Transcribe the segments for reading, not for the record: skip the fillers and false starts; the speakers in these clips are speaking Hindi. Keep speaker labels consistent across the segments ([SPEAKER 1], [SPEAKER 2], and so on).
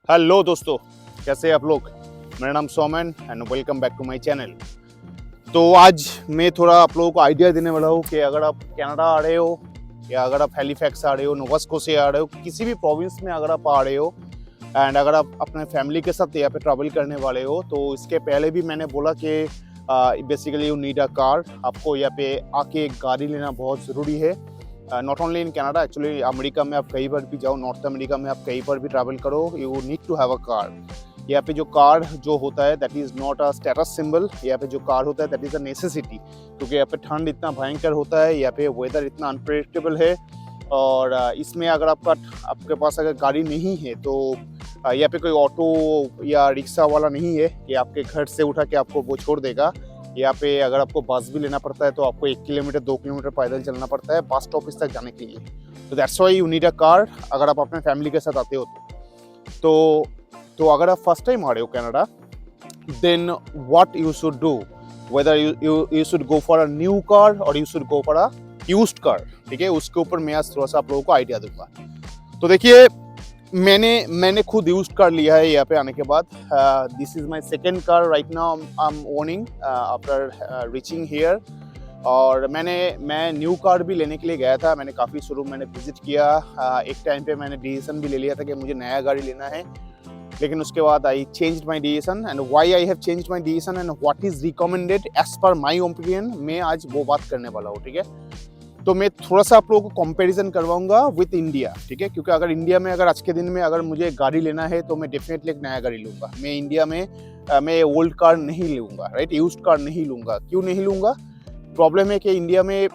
[SPEAKER 1] हेलो दोस्तों, कैसे हैं आप लोग। मेरा नाम Soman and welcome back to my channel. तो आज मैं थोड़ा आप लोगों को आइडिया देने वाला हूँ कि अगर आप कनाडा आ रहे हो या अगर आप हैलिफैक्स आ रहे हो, नोवा स्कॉशिया आ रहे हो, किसी भी प्रोविंस में अगर आप आ रहे हो एंड अगर आप अपने फैमिली के साथ यहाँ पे ट्रैवल करने वाले हो, तो इसके पहले भी मैंने बोला कि basically you need a car. आपको यहाँ पे आके एक गाड़ी लेना बहुत ज़रूरी है। Not only in Canada, actually America में आप कहीं पर भी जाओ, नॉर्थ अमेरिका में आप कहीं पर भी ट्रैवल करो, you need to have a car. यहाँ पे जो कार जो होता है that is not a status symbol. यहाँ पे जो कार होता है दैट इज़ अ नेसेसिटी, क्योंकि यहाँ पे ठंड इतना भयंकर होता है, यहाँ पे वेदर इतना अनप्रेडिक्टेबल है। और इसमें अगर आपके पास अगर गाड़ी नहीं है तो यहाँ पे कोई ऑटो या रिक्शा वाला नहीं है कि आपके घर से उठा के आपको वो छोड़ देगा। यहाँ पे अगर आपको बस भी लेना पड़ता है तो आपको 1 किलोमीटर 2 किलोमीटर पैदल चलना पड़ता है बस स्टॉप तक जाने के लिए। तो that's why you need a car अगर आप अपने फैमिली के साथ आते हो तो अगर आप फर्स्ट टाइम आ रहे हो Canada, then what you should do, whether you should go for a new car or you should go for a used car. ठीक है, उसके ऊपर मैं आज थोड़ा सा आप लोगों को आइडिया दूंगा। तो देखिए, मैंने खुद यूज कार लिया है यहाँ पे आने के बाद। This is my second car right now I am owning after reaching here. और मैं न्यू कार भी लेने के लिए गया था, मैंने काफ़ी शोरूम मैंने विजिट किया। एक टाइम पे मैंने डिसीजन भी ले लिया था कि मुझे नया गाड़ी लेना है, लेकिन उसके बाद I changed my decision and why I have changed my decision and what is recommended as per my opinion, मैं आज वो बात करने वाला हूँ। ठीक है, तो मैं थोड़ा सा आप लोगों को कंपैरिजन करवाऊंगा विद इंडिया। ठीक है, क्योंकि अगर इंडिया में अगर आज के दिन में अगर मुझे गाड़ी लेना है तो मैं डेफिनेटली एक नया गाड़ी लूंगा। मैं इंडिया में मैं ओल्ड कार नहीं लूंगा, राइट, यूज्ड कार नहीं लूंगा। क्यों नहीं लूंगा? प्रॉब्लम है कि इंडिया में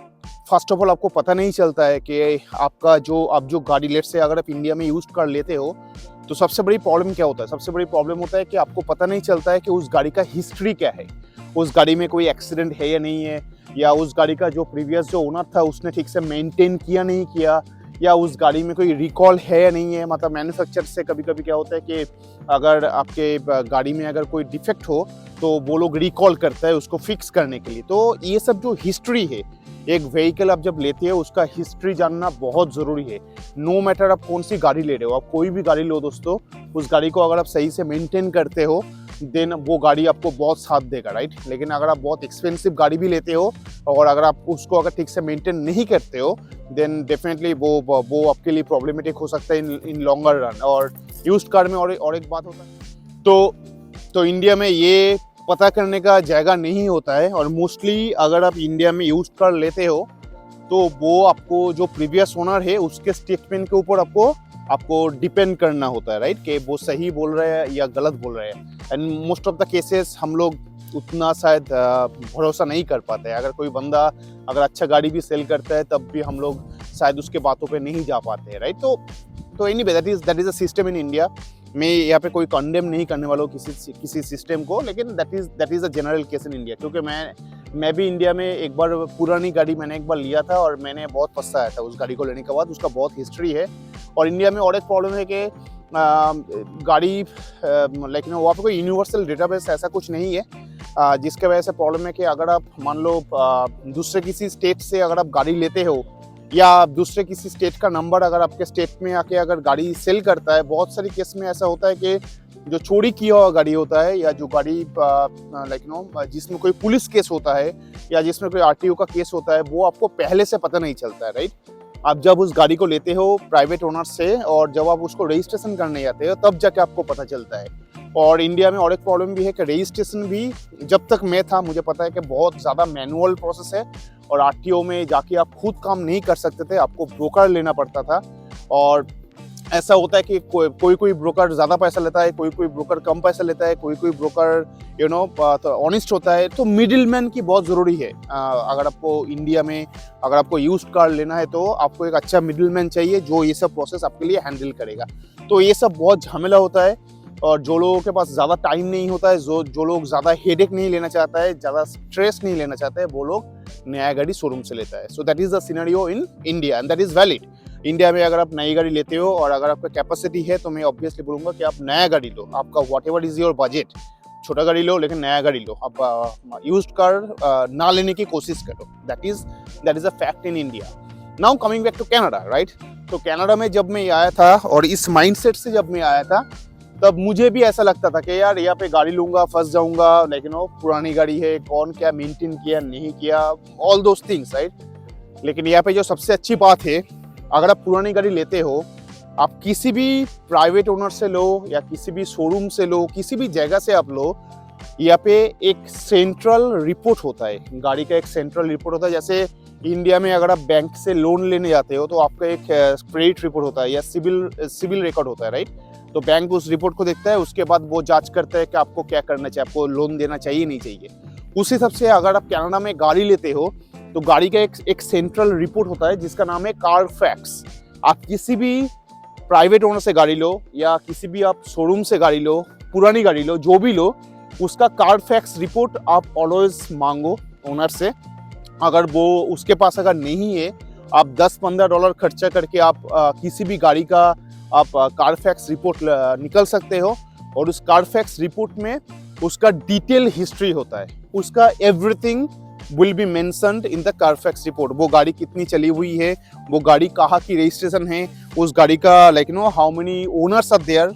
[SPEAKER 1] फर्स्ट ऑफ ऑल आपको पता नहीं चलता है कि आप जो गाड़ी, लेट से अगर आप इंडिया में यूज्ड कार लेते हो तो सबसे बड़ी प्रॉब्लम क्या होता है? सबसे बड़ी प्रॉब्लम होता है कि आपको पता नहीं चलता है कि उस गाड़ी का हिस्ट्री क्या है, उस गाड़ी में कोई एक्सीडेंट है या नहीं है, या उस गाड़ी का जो प्रीवियस जो ओनर था उसने ठीक से मेंटेन किया नहीं किया, या उस गाड़ी में कोई रिकॉल है या नहीं है। मतलब मैन्युफैक्चर से कभी कभी क्या होता है कि अगर आपके गाड़ी में अगर कोई डिफेक्ट हो तो वो लोग रिकॉल करता है उसको फिक्स करने के लिए। तो ये सब जो हिस्ट्री है, एक व्हीकल आप जब लेते हो उसका हिस्ट्री जानना बहुत ज़रूरी है। नो मैटर आप कौन सी गाड़ी ले रहे हो, आप कोई भी गाड़ी लो दोस्तों, उस गाड़ी को अगर आप सही से मेंटेन करते हो देन वो गाड़ी आपको बहुत साथ देगा, राइट। लेकिन अगर आप बहुत एक्सपेंसिव गाड़ी भी लेते हो और अगर आप उसको अगर ठीक से मेंटेन नहीं करते हो देन डेफिनेटली वो आपके लिए प्रॉब्लमेटिक हो सकता है इन लॉन्गर रन। और यूज्ड कार में और एक बात होता है, तो इंडिया में ये पता करने का जगह नहीं होता है। और मोस्टली अगर आप इंडिया में यूज्ड कार लेते हो तो वो आपको जो प्रीवियस ओनर है उसके स्टेटमेंट के ऊपर आपको डिपेंड करना होता है, राइट, कि वो सही बोल रहे हैं या गलत बोल रहे हैं। And most of the cases हम लोग उतना शायद भरोसा नहीं कर पाते हैं। अगर कोई बंदा अगर अच्छा गाड़ी भी सेल करता है तब भी हम लोग शायद उसके बातों पे नहीं जा पाते हैं, राइट। तो anyway that is a system in India. मैं यहाँ पे कोई कंडेम नहीं करने वाला हूँ किसी सिस्टम को, लेकिन that is a general case in India. क्योंकि मैं भी इंडिया में एक बार पुरानी गाड़ी मैंने एक बार लिया था और मैंने बहुत पछताया था उस गाड़ी को लेने के बाद। उसका बहुत हिस्ट्री है। और इंडिया में और एक प्रॉब्लम है कि गाड़ी लेकिन वहाँ पे कोई यूनिवर्सल डेटाबेस ऐसा कुछ नहीं है, जिसके वजह से प्रॉब्लम है कि अगर आप मान लो दूसरे किसी स्टेट से अगर आप गाड़ी लेते हो या दूसरे किसी स्टेट का नंबर अगर आपके स्टेट में आके अगर गाड़ी सेल करता है, बहुत सारी केस में ऐसा होता है कि जो चोरी किया हुआ गाड़ी होता है या जो गाड़ी जिसमें कोई पुलिस केस होता है या जिसमें कोई आरटीओ का केस होता है, वो आपको पहले से पता नहीं चलता है, राइट। आप जब उस गाड़ी को लेते हो प्राइवेट ओनर से और जब आप उसको रजिस्ट्रेशन करने जाते हो तब जाके आपको पता चलता है। और इंडिया में और एक प्रॉब्लम भी है कि रजिस्ट्रेशन भी जब तक मैं था मुझे पता है कि बहुत ज़्यादा मैनुअल प्रोसेस है और आरटीओ में जाके आप खुद काम नहीं कर सकते थे, आपको ब्रोकर लेना पड़ता था। और ऐसा होता है कि कोई ब्रोकर ज़्यादा पैसा लेता है, कोई ब्रोकर कम पैसा लेता है, कोई ब्रोकर तो ऑनेस्ट होता है। तो मिडिल मैन की बहुत ज़रूरी है। अगर आपको इंडिया में अगर आपको यूज्ड कार लेना है तो आपको एक अच्छा मिडिल मैन चाहिए जो ये सब प्रोसेस आपके लिए हैंडल करेगा। तो ये सब बहुत झमेला होता है। और जो लोगों के पास ज़्यादा टाइम नहीं होता है, जो लोग ज़्यादा हेडेक नहीं लेना चाहता है, ज़्यादा स्ट्रेस नहीं लेना चाहते हैं, वो लोग नया गाड़ी शोरूम से लेता है। So that is the scenario in India and that is valid. India में अगर आप नई गाड़ी लेते हो और अगर आपका कैपेसिटी है तो मैं ऑब्वियसली बोलूँगा कि आप नया गाड़ी लो। आपका what ever is your budget, छोटा गाड़ी लो लेकिन नया गाड़ी लो। आप यूज्ड कार ना लेने की कोशिश करो। That is a fact in India. Now coming back to Canada, right. तो कनाडा में जब मैं आया था और इस माइंडसेट से जब मैं आया था तब मुझे भी ऐसा लगता था कि यार यहाँ पे गाड़ी लूंगा फंस जाऊंगा, लेकिन पुरानी गाड़ी है, कौन क्या मेंटेन किया नहीं किया, ऑल दोस थिंग्स राइट। लेकिन यहाँ पे जो सबसे अच्छी बात है, अगर आप पुरानी गाड़ी लेते हो, आप किसी भी प्राइवेट ओनर से लो या किसी भी शोरूम से लो, किसी भी जगह से आप लो, यहाँ पे एक सेंट्रल रिपोर्ट होता है, गाड़ी का एक सेंट्रल रिपोर्ट होता है। जैसे इंडिया में अगर आप बैंक से लोन लेने जाते हो तो आपका एक क्रेडिट रिपोर्ट होता है या सिविल रिकॉर्ड होता है राइट। तो बैंक उस रिपोर्ट को देखता है, उसके बाद वो जांच करता है कि आपको क्या करना चाहिए, आपको लोन देना चाहिए नहीं चाहिए। उस हिसाब से अगर आप कनाडा में गाड़ी लेते हो तो गाड़ी का एक सेंट्रल रिपोर्ट होता है जिसका नाम है कारफैक्स। आप किसी भी प्राइवेट ओनर से गाड़ी लो या किसी भी आप शोरूम से गाड़ी लो, पुरानी गाड़ी लो, जो भी लो, उसका कारफैक्स रिपोर्ट आप ऑलवेज मांगो ओनर से। अगर वो उसके पास अगर नहीं है, आप $10-15 खर्चा करके आप किसी भी गाड़ी का आप कारफैक्स रिपोर्ट निकल सकते हो। और उस कारफैक्स रिपोर्ट में उसका डिटेल हिस्ट्री होता है, उसका everything will be mentioned in the Carfax report. वो गाड़ी कितनी चली हुई है, वो गाड़ी कहाँ की रजिस्ट्रेशन है, उस गाड़ी का how many owners are there,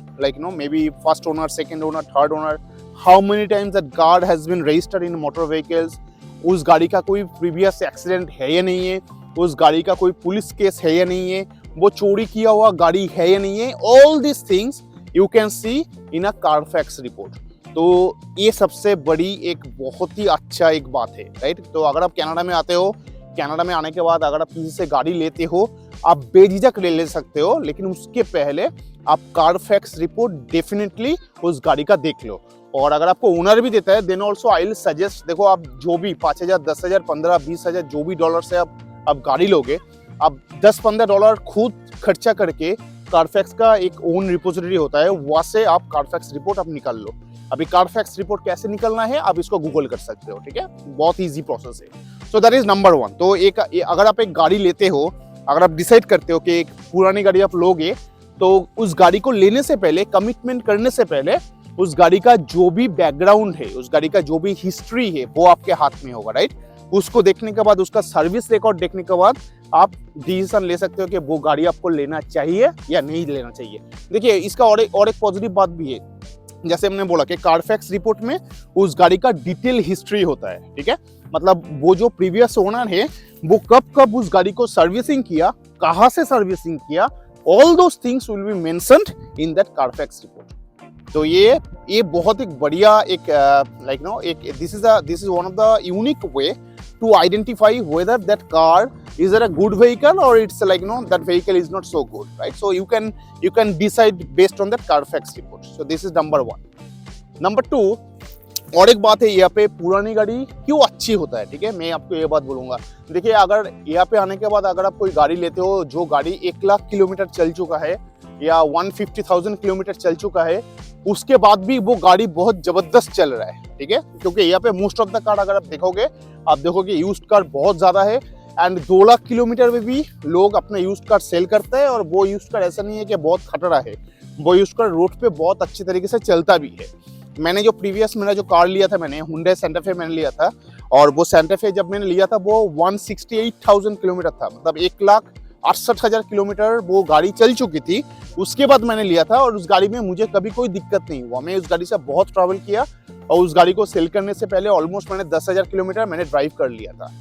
[SPEAKER 1] maybe first owner, second owner, third owner, how many times that car has been registered in motor vehicles, उस गाड़ी का कोई प्रीवियस एक्सीडेंट है या नहीं है, उस गाड़ी का कोई पुलिस केस है या नहीं है, वो चोरी किया हुआ गाड़ी है या नहीं है, all this things you can see in a Carfax report. तो ये सबसे बड़ी एक बहुत ही अच्छा एक बात है राइट। तो अगर आप कनाडा में आते हो, कनाडा में आने के बाद अगर आप किसी से गाड़ी लेते हो, आप बेझिझक ले सकते हो, लेकिन उसके पहले आप कारफैक्स रिपोर्ट डेफिनेटली उस गाड़ी का देख लो। और अगर आपको ओनर भी देता है then also I will suggest, देखो आप जो भी 5,000, 10,000, 15, 20,000 जो भी डॉलर से आप गाड़ी लोगे, आप $10-15 खुद खर्चा करके कारफैक्स का एक ओन रिपोजिटरी होता है, वहाँ से आप कारफैक्स रिपोर्ट आप निकाल लो। अभी कारफैक्स रिपोर्ट कैसे निकलना है आप इसको गूगल कर सकते हो, ठीक है, बहुत ईजी प्रोसेस है। सो दैट इज नंबर 1। तो अगर आप एक गाड़ी लेते हो, अगर आप डिसाइड करते हो कि एक पुरानी गाड़ी आप लोगे, तो उस गाड़ी को लेने से पहले, कमिटमेंट करने से पहले, उस गाड़ी का जो भी बैकग्राउंड है, उस गाड़ी का जो भी हिस्ट्री है, वो आपके हाथ में होगा राइट। उसको देखने के बाद, उसका सर्विस रिकॉर्ड देखने के बाद आप डिसीजन ले सकते हो कि वो गाड़ी आपको लेना चाहिए या नहीं लेना चाहिए। देखिए इसका और एक पॉजिटिव बात भी है, जैसे हमने बोला कि कारफैक्स रिपोर्ट में उस गाड़ी का डिटेल हिस्ट्री होता है, ठीक है, मतलब वो जो प्रीवियस ओनर है वो कब कब उस गाड़ी को सर्विसिंग किया, कहाँ से सर्विसिंग किया, all those things will be mentioned in that Carfax report. तो ये बहुत एक बढ़िया एक this is one of the unique way to identify whether that car is a good vehicle or it's that vehicle is not so good, right? So you can decide based on that Carfax report. So this is number 1. Number 2, और एक बात है, यहाँ पे पुरानी गाड़ी क्यों अच्छी होता है, ठीक है, मैं आपको ये बात बोलूंगा। देखिए अगर यहाँ पे आने के बाद अगर आप कोई गाड़ी लेते हो जो गाड़ी 1 लाख किलोमीटर चल चुका है या 150,000 किलोमीटर चल चुका है, उसके बाद भी वो गाड़ी बहुत जबरदस्त चल रहा है, ठीक है, क्योंकि यहाँ पे मोस्ट ऑफ द कार अगर आप देखोगे यूज्ड कार बहुत ज्यादा है। एंड 2 लाख किलोमीटर में भी लोग अपना यूज्ड कार सेल करते हैं, और वो यूज्ड कार ऐसा नहीं है कि बहुत खतरा है, वो यूज्ड कार रोड पे बहुत अच्छे तरीके से चलता भी है। मैंने जो मेरा जो कार लिया था, मैंने Hyundai Santa Fe मैंने लिया था, और वो Santa Fe जब मैंने लिया था वो 168,000 किलोमीटर था, मतलब 1,68,000 किलोमीटर वो गाड़ी चल चुकी थी। उसके बाद मैंने लिया था और उस गाड़ी में मुझे कभी कोई दिक्कत नहीं हुआ। मैं उस गाड़ी से बहुत ट्रैवल किया और उस गाड़ी को सेल करने से पहले ऑलमोस्ट मैंने 10,000 किलोमीटर मैंने ड्राइव कर लिया था।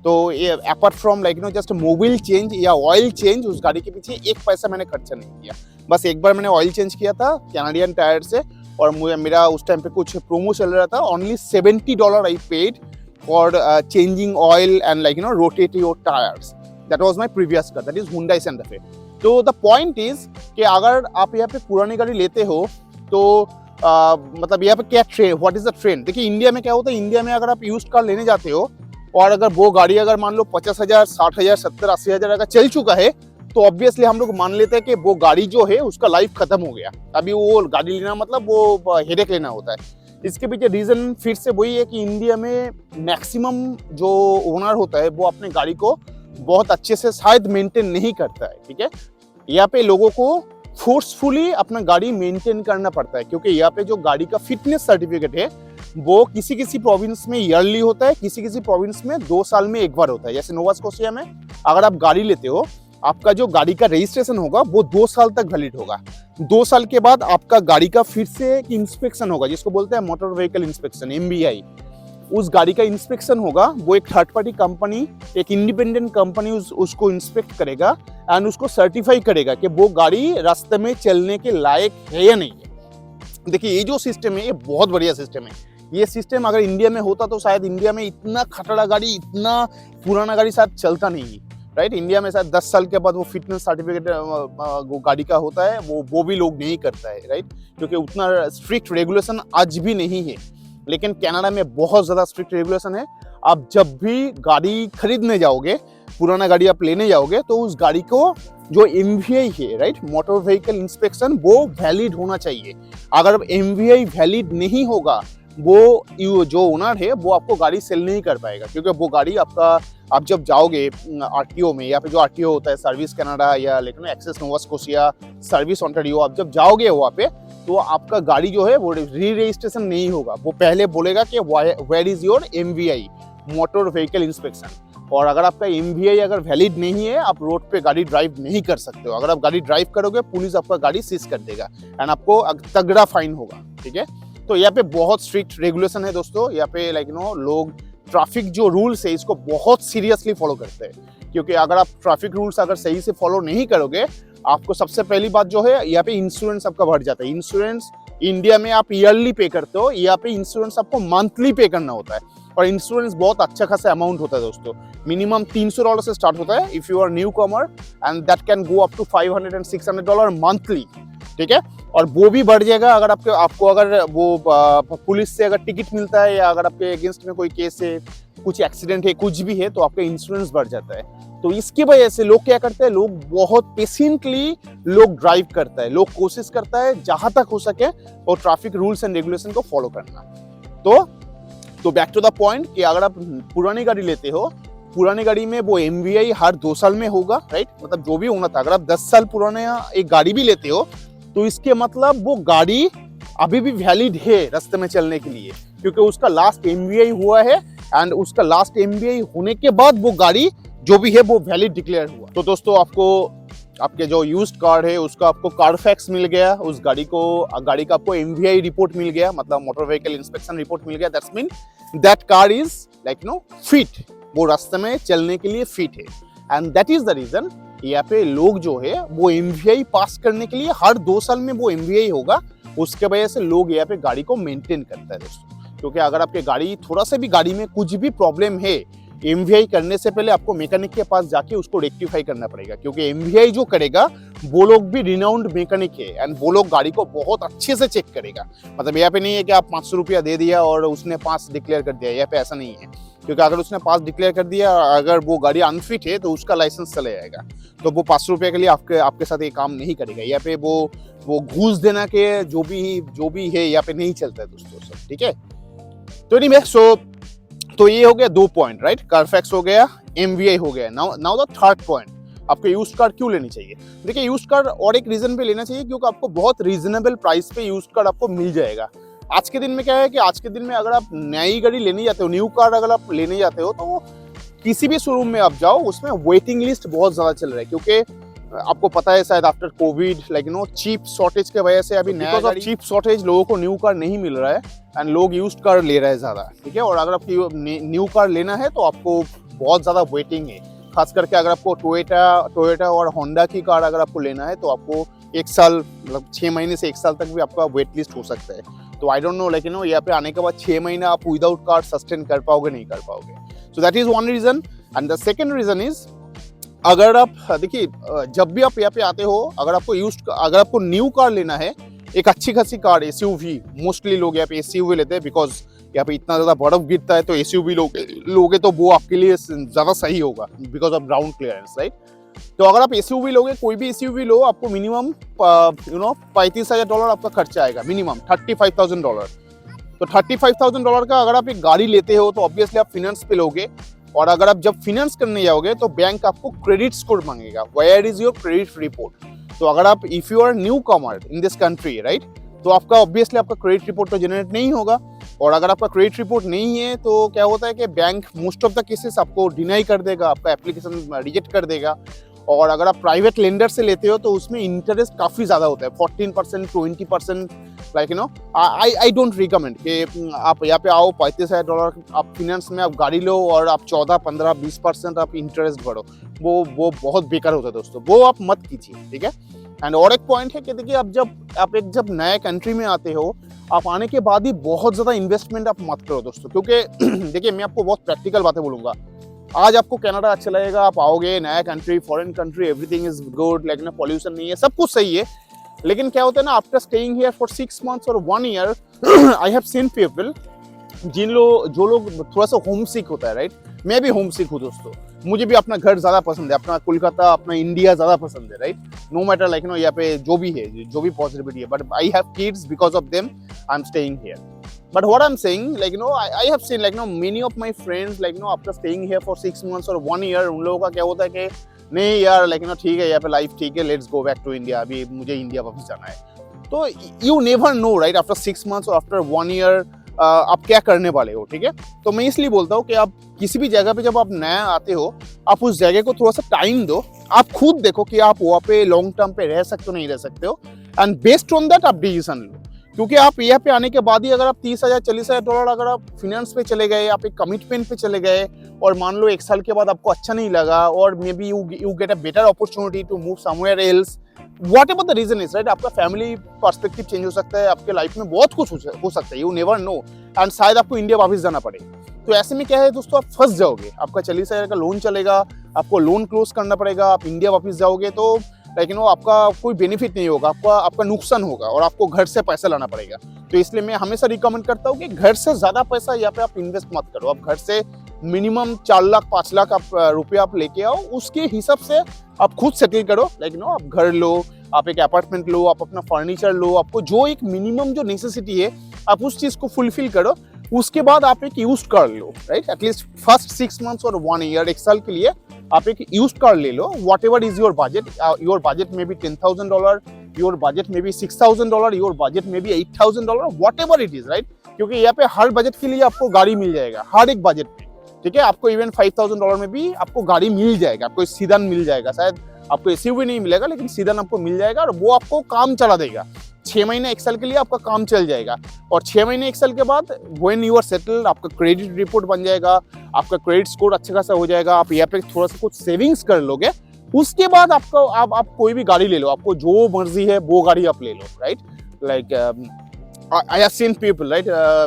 [SPEAKER 1] तो ये apart from just Mobil change या ऑयल चेंज, उस गाड़ी के पीछे 1 पैसा मैंने खर्चा नहीं किया। बस एक बार मैंने ऑयल चेंज किया था कैनेडियन टायर से, और मेरा उस टाइम पे कुछ प्रोमो चल रहा था, only $70 I paid for changing oil and rotate your tyres. That was my previous car, that is Hyundai Santa Fe। तो द पॉइंट इज कि अगर आप यहाँ पे पुरानी गाड़ी लेते हो तो मतलब यहाँ पे क्या trend, what is the trend. देखिए इंडिया में क्या होता है, इंडिया में अगर आप यूज्ड कार लेने जाते हो और अगर वो गाड़ी अगर मान लो 50,000, 60,000, 70,000, 80,000 अगर चल चुका है, तो ऑब्वियसली हम लोग मान लेते हैं कि वो गाड़ी जो है उसका लाइफ खत्म हो गया। अभी वो गाड़ी लेना मतलब वो हेडेक लेना होता है। इसके पीछे रीजन फिर से वही है कि इंडिया में मैक्सिमम जो ओनर होता है वो अपने गाड़ी को बहुत अच्छे से शायद मेंटेन नहीं करता है, ठीक है। यहाँ पे लोगों को फोर्सफुली अपना गाड़ी मेंटेन करना पड़ता है, क्योंकि यहाँ पे जो गाड़ी का फिटनेस सर्टिफिकेट है वो किसी किसी प्रोविंस में ईयरली होता है, किसी किसी प्रोविंस में 2 साल में एक बार होता है। जैसे नोवा स्कोशिया में अगर आप गाड़ी लेते हो आपका जो गाड़ी का रजिस्ट्रेशन होगा वो 2 साल तक वैलिड होगा। 2 साल के बाद आपका गाड़ी का फिर से एक इंस्पेक्शन होगा, जिसको बोलते हैं मोटर व्हीकल इंस्पेक्शन, MVI। उस गाड़ी का इंस्पेक्शन होगा, वो एक थर्ड पार्टी कंपनी, एक इंडिपेंडेंट कंपनी उसको इंस्पेक्ट करेगा एंड उसको सर्टिफाई करेगा कि वो गाड़ी रास्ते में चलने के लायक है या नहीं है। देखिए ये जो सिस्टम है ये बहुत बढ़िया सिस्टम है। ये सिस्टम अगर इंडिया में होता तो शायद इंडिया में इतना खतरा गाड़ी, इतना पुराना गाड़ी शायद चलता नहीं, राइट। इंडिया में शायद 10 साल के बाद वो फिटनेस सर्टिफिकेट वो गाड़ी का होता है, वो भी लोग नहीं करता है, राइट, क्योंकि उतना स्ट्रिक्ट रेगुलेशन आज भी नहीं है। लेकिन कनाडा में बहुत ज़्यादा स्ट्रिक्ट रेगुलेशन है। आप जब भी गाड़ी खरीदने जाओगे, पुराना गाड़ी आप लेने जाओगे, तो उस गाड़ी को जो MVI है, राइट, मोटर व्हीकल इंस्पेक्शन, वो वैलिड होना चाहिए। अगर MVI वैलिड नहीं होगा, वो जो ओनर है वो आपको गाड़ी सेल नहीं कर पाएगा, क्योंकि वो गाड़ी आपका, आप जब जाओगे RTO में, या फिर जो RTO होता है सर्विस कनाडा या लेकिन access Nova Scotia service Ontario, आप जब जाओगे वहाँ पे तो आपका गाड़ी जो है वो री रजिस्ट्रेशन नहीं होगा। वो पहले बोलेगा कि where is your MVI, motor vehicle inspection. और अगर आपका MVI अगर वैलिड नहीं है, आप रोड पे गाड़ी ड्राइव नहीं कर सकते हो। अगर आप गाड़ी ड्राइव करोगे, पुलिस आपका गाड़ी सीज कर देगा एंड आपको तगड़ा फाइन होगा, ठीक है। तो यहाँ पे बहुत स्ट्रिक्ट रेगुलेशन है दोस्तों। यहाँ पे लोग ट्रैफिक जो रूल्स है इसको बहुत सीरियसली फॉलो करते हैं, क्योंकि अगर आप ट्रैफिक रूल्स अगर सही से फॉलो नहीं करोगे, आपको सबसे पहली बात जो है, यहाँ पे इंश्योरेंस आपका बढ़ जाता है। इंश्योरेंस इंडिया में आप ईयरली पे करते हो, यहाँ पे इंश्योरेंस आपको मंथली पे करना होता है। और इंश्योरेंस बहुत अच्छा खासा अमाउंट होता है दोस्तों। मिनिमम $300 से स्टार्ट होता है if you are newcomer, and that can go up to $500 and $600 monthly, ठीक है। और वो भी बढ़ जाएगा अगर आपको अगर वो पुलिस से अगर टिकट मिलता है, या अगर आपके अगेंस्ट में कोई केस है, कुछ एक्सीडेंट है, कुछ भी है, तो आपका इंश्योरेंस बढ़ जाता है। तो इसकी वजह से लोग क्या करते हैं, लोग बहुत पेशेंटली लोग ड्राइव करता है, लोग कोशिश करता है जहां तक हो सके और ट्रैफिक रूल्स एंड रेगुलेशन को फॉलो करना। तो बैक टू द पॉइंट कि अगर आप पुरानी गाड़ी लेते हो, पुरानी गाड़ी में वो MVI हर 2 साल में होगा, राइट, मतलब जो भी होना था। अगर आप 10 साल पुराने एक गाड़ी भी लेते हो, तो इसके मतलब वो गाड़ी अभी भी वैलिड है रास्ते में चलने के लिए, क्योंकि उसका लास्ट MVI हुआ है एंड उसका लास्ट MVI होने के बाद वो गाड़ी जो भी है वो वैलिड डिक्लेयर हुआ। तो दोस्तों आपको आपके जो यूज्ड कार है उसका आपको कारफैक्स मिल गया, उस गाड़ी का आपको MVI रिपोर्ट मिल गया, मतलब मोटर व्हीकल इंस्पेक्शन रिपोर्ट मिल गया। That's mean that car is fit, वो रास्ते में चलने के लिए फिट है। And that is the reason यहाँ पे लोग जो है वो MVI पास करने के लिए हर 2 साल में वो MVI होगा, उसके वजह से लोग यहाँ पे गाड़ी को मेंटेन करता है दोस्तों। क्योंकि अगर आपके गाड़ी थोड़ा सा भी गाड़ी में कुछ भी प्रॉब्लम है, MVI करने से पहले आपको मैकेनिक के पास जाके उसको रेक्टिफाई करना पड़ेगा, क्योंकि MVI जो करेगा वो लोग भी रिनाउंड मैकेनिक है एंड वो लोग गाड़ी को बहुत अच्छे से चेक करेगा। मतलब यहाँ पे नहीं है कि आप 500 रुपया दे दिया और उसने 5 डिक्लेयर कर दिया, यहाँ पे ऐसा नहीं है। क्योंकि अगर उसने 5 डिक्लेयर कर दिया, अगर वो गाड़ी अनफिट है तो उसका लाइसेंस चले जाएगा, तो वो 500 रुपये के लिए आपके साथ ये काम नहीं करेगा। यहाँ पे वो घूस देना के जो भी है यहाँ पे नहीं चलता है दोस्तों सब, ठीक है। तो एनीवे तो ये हो गया 2 पॉइंट, राइट, कारफैक्स हो गया, MVI हो गया। नाउ द थर्ड पॉइंट, आपको यूज्ड कार क्यों लेनी चाहिए। देखिए यूज्ड कार और एक रीजन पे लेना चाहिए, क्योंकि आपको बहुत रीजनेबल प्राइस पे यूज्ड कार आपको मिल जाएगा। आज के दिन में क्या है कि आज के दिन में अगर आप नई गाड़ी लेने जाते हो, न्यू कार अगर आप लेने जाते हो, तो किसी भी शोरूम में आप जाओ, उसमें वेटिंग लिस्ट बहुत ज्यादा चल रहा है। क्योंकि आपको पता है शायद आफ्टर कोविड चीप शॉर्टेज के वजह से अभी नया चीप शॉर्टेज लोगों को न्यू कार नहीं मिल रहा है एंड लोग यूज्ड कार ले रहे हैं ज्यादा, ठीक है। और अगर आपको न्यू कार लेना है तो आपको बहुत ज्यादा वेटिंग है। खास करके अगर आपको टोयोटा और होंडा की कार अगर आपको लेना है तो आपको 1 साल, मतलब 6 महीने से 1 साल तक भी आपका वेट लिस्ट हो सकता है। तो आई डोंट नो यहाँ पे आने के बाद 6 महीने आप विदाउट कार सस्टेन कर पाओगे नहीं कर पाओगे। So that is one reason. And the second reason is, अगर आप देखिए जब भी आप यहाँ पे आते हो, अगर आपको न्यू कार लेना है, एक अच्छी खासी कार SUV, मोस्टली लोग यहाँ पे SUV लेते हैं, बिकॉज यहाँ पे इतना ज्यादा बर्फ गिरता है, तो SUV लोगे तो वो आपके लिए ज्यादा सही होगा because of ground clearance, right. तो अगर आप SUV लोगे, कोई भी SUV लो, आपको मिनिमम $35,000 आपका खर्चा आएगा, मिनिमम $35,000। तो $35,000 का अगर आप एक गाड़ी लेते हो तो ऑब्वियसली आप फाइनेंस पे लोगे, और अगर आप जब फाइनेंस करने जाओगे तो बैंक आपको क्रेडिट स्कोर मांगेगा, where is your credit report. तो अगर आप if you are newcomer in this country, right, तो आपका ऑब्वियसली आपका क्रेडिट रिपोर्ट तो जनरेट नहीं होगा। और अगर आपका क्रेडिट रिपोर्ट नहीं है तो क्या होता है कि bank most of the cases आपको डिनाई कर देगा, आपका एप्लीकेशन रिजेक्ट कर देगा। और अगर आप प्राइवेट लेंडर से लेते हो तो उसमें इंटरेस्ट काफ़ी ज़्यादा होता है, 14%, 20%। लाइक आई डोंट रिकमेंड कि आप यहाँ पे आओ, $35,000 आप फिनेंस में आप गाड़ी लो और आप 14, 15, 20% आप इंटरेस्ट भरो। वो बहुत बेकार होता है दोस्तों, वो आप मत कीजिए, ठीक है। एंड और एक पॉइंट है कि देखिए, आप जब नए कंट्री में आते हो, आप आने के बाद ही बहुत ज़्यादा इन्वेस्टमेंट आप मत करो दोस्तों, क्योंकि देखिए मैं आपको बहुत प्रैक्टिकल बातें बोलूँगा। आज आपको कनाडा अच्छा लगेगा, आप आओगे, नया country, foreign country, everything is good, लेकिन पॉल्यूशन नहीं है, सब कुछ सही है। लेकिन क्या होता है ना, after staying here for 6 months और 1 year, I have seen people जो लोग थोड़ा सा होम सिक होता है, राइट। मैं भी होम सिक हूँ दोस्तों, मुझे भी अपना घर ज़्यादा पसंद है, अपना कोलकाता, अपना इंडिया ज़्यादा पसंद है, राइट। नो मैटर लाइक यहाँ पे जो भी है, जो भी पॉसिबिलिटी है, but I have kids, because of them I am staying here. But what I'm saying, I have seen many of my friends after staying here for 6 months or 1 year, उन लोगों का क्या होता है कि नहीं यार ठीक है, यहाँ पे लाइफ ठीक है, let's go back to India, अभी मुझे इंडिया वापस जाना है। तो you never know, right, after 6 months और आफ्टर 1 year आप क्या करने वाले हो, ठीक है। तो मैं इसलिए बोलता हूँ कि आप किसी भी जगह पे जब आप नया आते हो, आप उस जगह को थोड़ा सा टाइम दो, आप खुद देखो कि आप वहाँ पे लॉन्ग टर्म पे रह सकते हो नहीं रह सकते हो, एंड बेस्ड ऑन दैट आप डिसीजन लो। क्योंकि आप यहाँ पे आने के बाद ही अगर आप $30,000, $40,000 अगर आप फिनेंस पे चले गए, आप एक कमिटमेंट पे चले गए, और मान लो 1 साल के बाद आपको अच्छा नहीं लगा, और maybe you get a better opportunity to move somewhere else, whatever the reason is, right. आपका फैमिली पर्सपेक्टिव चेंज हो सकता है, आपके लाइफ में बहुत कुछ हो सकता है, यू नेवर नो, एंड शायद आपको इंडिया वापस जाना पड़े। तो ऐसे में क्या है दोस्तों, आप फंस जाओगे, आपका 40,000 का लोन चलेगा, आपको लोन क्लोज करना पड़ेगा, आप इंडिया वापस जाओगे तो आपका कोई बेनिफिट नहीं होगा, आपका नुकसान होगा, और आपको घर से पैसा लाना पड़ेगा। तो इसलिए मैं हमेशा रिकमेंड करता हूँ कि घर से ज़्यादा पैसा यहाँ पे आप इन्वेस्ट मत करो। आप घर से मिनिमम 4 लाख 5 लाख आप रुपये आप लेके आओ, उसके हिसाब से आप खुद सेटल करो। आप घर लो, आप एक अपार्टमेंट लो, आप अपना फर्नीचर लो, आपको जो एक मिनिमम जो नेसेसिटी है आप उस चीज़ को फुलफिल करो। उसके बाद आप एक यूज्ड कार लो, राइट। एटलीस्ट फर्स्ट 6 months और 1 year, 1 साल के लिए आप एक यूज्ड कार ले लो। Whatever is your budget में भी $10,000, योर बजट में भी $6,000, योर बजट में भी $8,000, what ever it is, right. क्योंकि यहाँ पे हर बजट के लिए आपको गाड़ी मिल जाएगा, हर एक बजट में, ठीक है। आपको इवन $5,000 में भी आपको गाड़ी मिल जाएगा, आपको सीडन मिल जाएगा, शायद आपको एसयूवी नहीं मिलेगा, लेकिन सीडन आपको मिल जाएगा, और वो आपको काम चला देगा। 6 महीने 1 साल के लिए आपका काम चल जाएगा, और 6 महीने 1 साल के बाद व्हेन यू आर सेटल्ड, आपका क्रेडिट रिपोर्ट बन जाएगा, आपका क्रेडिट स्कोर अच्छा खासा हो जाएगा, आप यहाँ पे थोड़ा सा कुछ सेविंग्स कर लोगे। उसके बाद आपको आप कोई भी गाड़ी ले लो, आपको जो मर्जी है वो गाड़ी आप ले लो, right. Like I have seen people, right,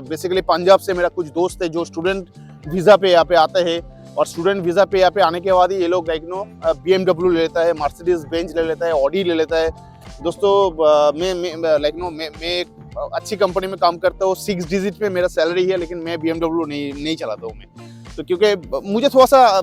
[SPEAKER 1] basically Punjab से मेरा कुछ दोस्त है जो स्टूडेंट वीज़ा पे यहाँ पे आते हैं, और स्टूडेंट वीज़ा पे यहाँ पे आने के बाद ही ये लोग BMW ले लेता है, मर्सिडीज बेंज ले लेता है, ऑडी ले लेता है। दोस्तों मैं एक अच्छी कंपनी में काम करता हूँ, 6 डिजिट में मेरा सैलरी है, लेकिन मैं BMW नहीं चलाता हूँ मैं। तो क्योंकि मुझे थोड़ा सा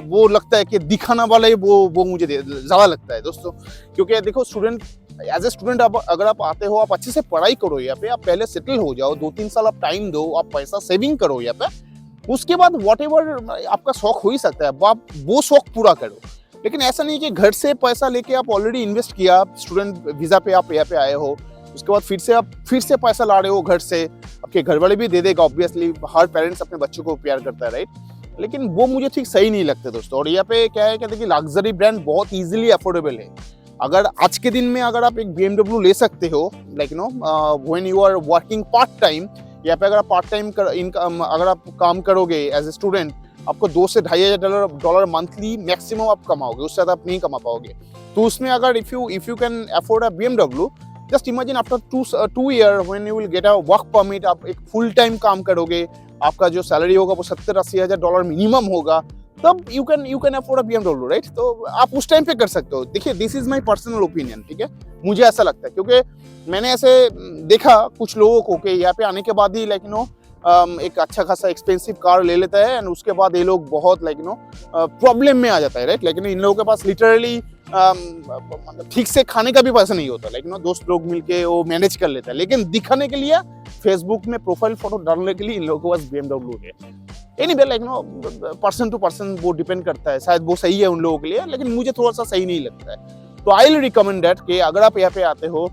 [SPEAKER 1] वो लगता है कि दिखाना वाला ही वो मुझे ज़्यादा लगता है दोस्तों। क्योंकि देखो, एज ए स्टूडेंट अगर आप आते हो, आप अच्छे से पढ़ाई करो यहाँ पे, आप पहले सेटल हो जाओ, 2-3 साल आप टाइम दो, आप पैसा सेविंग करो यहाँ पे। उसके बाद वॉटेवर आपका शौक हो ही सकता है, आप वो शौक पूरा करो। लेकिन ऐसा नहीं कि घर से पैसा लेके आप ऑलरेडी इन्वेस्ट किया, आप स्टूडेंट वीज़ा पे आप यहाँ पे आए हो, उसके बाद फिर से पैसा ला रहे हो घर से, आपके घर वाले भी दे देगा, ऑब्वियसली हर पेरेंट्स अपने बच्चों को प्यार करता है, राइट। लेकिन वो मुझे ठीक सही नहीं लगता दोस्तों। और यहाँ पे क्या है कि देखिए, लग्जरी ब्रांड बहुत ईजिली अफोर्डेबल है। अगर आज के दिन में अगर आप एक BMW ले सकते हो, when you are working part time, यहाँ पे अगर आप पार्ट टाइम अगर आप काम करोगे एज ए स्टूडेंट, आपको $2,000 से $2,500 मंथली मैक्सिमम आप कमाओगे, उससे ज़्यादा आप नहीं कमा पाओगे। तो उसमें अगर if you can afford a BMW, just imagine after 2 year when you will get a work permit, आप एक फुल टाइम काम करोगे, आपका जो सैलरी होगा वो $70,000-80,000 मिनिमम होगा, तब you can afford a BMW, right. तो आप उस टाइम पे कर सकते हो। देखिए, this is my personal opinion, ठीक है, मुझे ऐसा लगता है। क्योंकि मैंने ऐसे देखा कुछ लोगों को कि यहाँ पे आने के बाद ही एक अच्छा खासा एक्सपेंसिव कार ले लेता है, एंड उसके बाद ये लोग बहुत प्रॉब्लम में आ जाता है, राइट। लेकिन इन लोगों के पास लिटरली ठीक से खाने का भी पैसा नहीं होता, दोस्त लोग मिलके वो मैनेज कर लेता है। लेकिन दिखाने के लिए फेसबुक में प्रोफाइल फोटो डालने के लिए इन लोगों के पास BMW है। एनीवे पर्सन टू पर्सन वो डिपेंड करता है, शायद वो सही है उन लोगों के लिए, लेकिन मुझे थोड़ा सा सही नहीं लगता है। तो आई विल रिकमेंड दैट कि अगर आप यहाँ पे आते हो,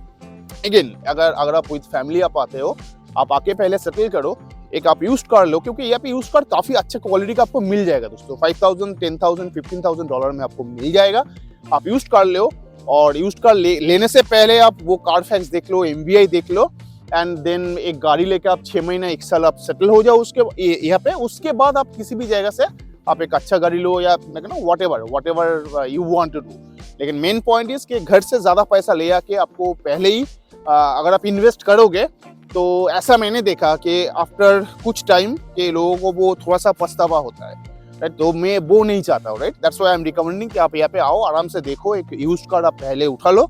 [SPEAKER 1] अगेन अगर आप विद फैमिली आप आते हो, आप आके पहले सेटल करो, एक आप यूज्ड कार लो, क्योंकि यहाँ पे यूज्ड कार काफी अच्छे क्वालिटी का आपको मिल जाएगा दोस्तों। $5,000, $10,000, $15,000 में आपको मिल जाएगा। आप यूज्ड कार लो, और यूज्ड कार लेने से पहले आप वो कारफैक्स देख लो, MVI देख लो, एंड देन एक गाड़ी लेके आप 6 महीना 1 साल आप सेटल हो जाओ उसके यहाँ पे। उसके बाद आप किसी भी जगह से आप एक अच्छा गाड़ी लो, या whatever you want to do. लेकिन मेन पॉइंट इज कि घर से ज़्यादा पैसा ले आके आपको पहले ही अगर आप इन्वेस्ट करोगे, तो ऐसा मैंने देखा कि आफ्टर कुछ टाइम के लोगों को वो थोड़ा सा पछतावा होता है, राइट। तो मैं वो नहीं चाहता हूँ, right. That's why I am recommending कि आप यहाँ पे आओ, आराम से देखो, एक यूज्ड कार आप पहले उठा लो,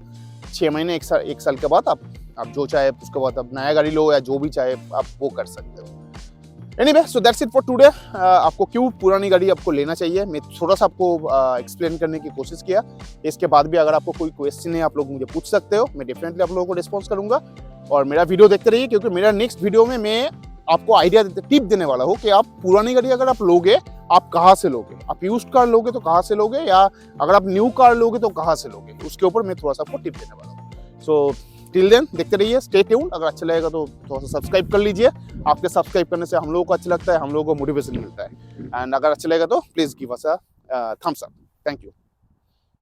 [SPEAKER 1] 6 महीने 1 साल के बाद आप जो चाहे उसके बाद आप नया गाड़ी लो, या जो भी चाहे आप वो कर सकते हो। Anyway, so that's it for today. आपको क्यों पुरानी गाड़ी आपको लेना चाहिए, मैं थोड़ा सा आपको एक्सप्लेन करने की कोशिश किया। इसके बाद भी अगर आपको कोई क्वेश्चन है, आप लोग मुझे पूछ सकते हो, मैं डेफिनेटली आप लोगों को रिस्पॉन्स करूंगा। और मेरा वीडियो देखते रहिए, क्योंकि मेरा नेक्स्ट वीडियो में मैं आपको आइडिया टिप देने वाला हूँ कि आप पुरानी गाड़ी अगर आप लोगे, आप कहाँ से लोगे। आप यूज्ड कार लोगे तो कहाँ से लोगे, या अगर आप न्यू कार लोगे तो कहाँ से लोगे, उसके ऊपर मैं थोड़ा सा आपको टिप देने वाला हूँ। सो टिल देन देखते रहिए, स्टे ट्यून्ड। अगर अच्छा लगेगा तो थोड़ा सा सब्सक्राइब कर लीजिए। आपके सब्सक्राइब करने से हम लोगों को अच्छा लगता है, हम लोगों को मोटिवेशन मिलता है। एंड अगर अच्छा लगेगा तो please give us a thumbs up. Thank you.